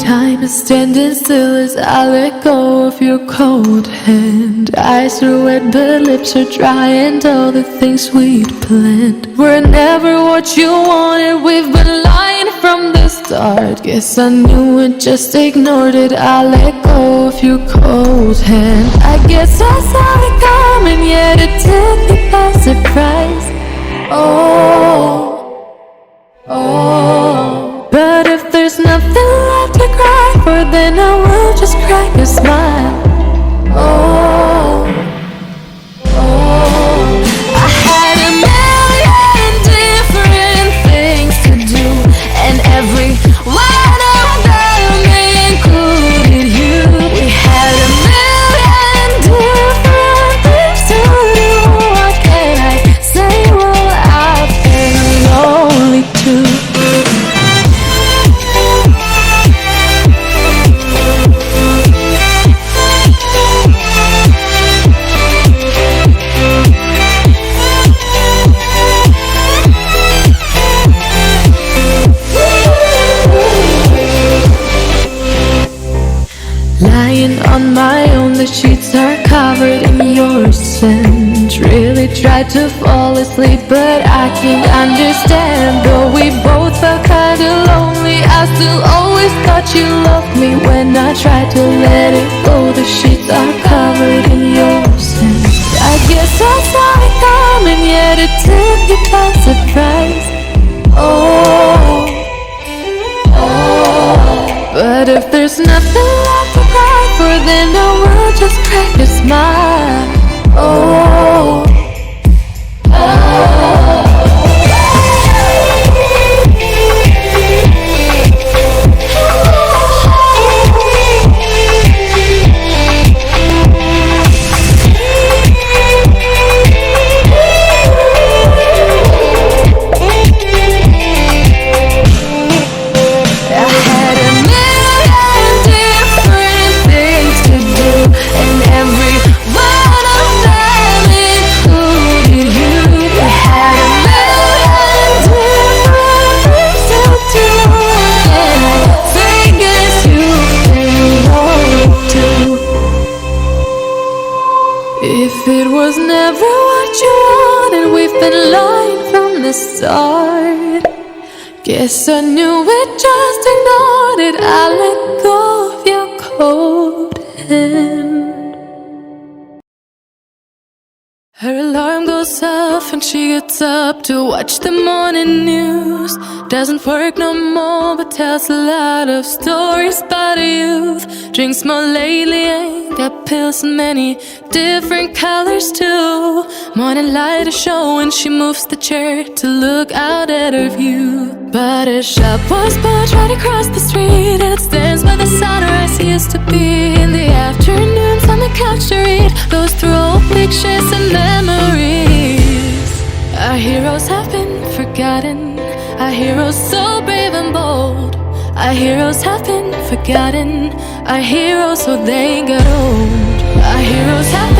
Time is standing still as I let go of your cold hand. Eyes are wet but lips are dry, and all the things we'd planned were never what you wanted. We've been lying from the start. Guess I knew it, just ignored it. I let go of your cold hand. I guess I saw it coming, yet it took me by surprise. But if there's nothing left to cry for, then I will just crack a smile. I had a million different things to do, and every one of them included you. We had a million different things to do. What can I say? Well, I've been lonely too. Lying on my own, the sheets are covered in your scent. Really tried to fall asleep, but I can't understand. Though we both felt kinda lonely, I still always thought you loved me. When I tried to let it go, the sheets are covered in your scent. I guess I saw it coming, yet it took me by surprise. But if there's nothing left to cry for, then I will just crack a smile. If it was never what you wanted, we've been lying from the start. Guess I knew it, just ignored it. I let go of your cold hand. Her alarm goes off and she gets up to watch the morning news. Doesn't work no more, but tells a lot of stories about her youth. Drinks more lately, ain't got pills in many different colors too. Morning light is showing, she moves the chair to look out at her view. But her shop was built right across the street, and it stands where the sunrise used to be. In the afternoons on the couch to read, goes through old pictures and memories. Our heroes have been forgotten, our heroes so brave and bold. Our heroes have been forgotten, our heroes so they got old. Our heroes have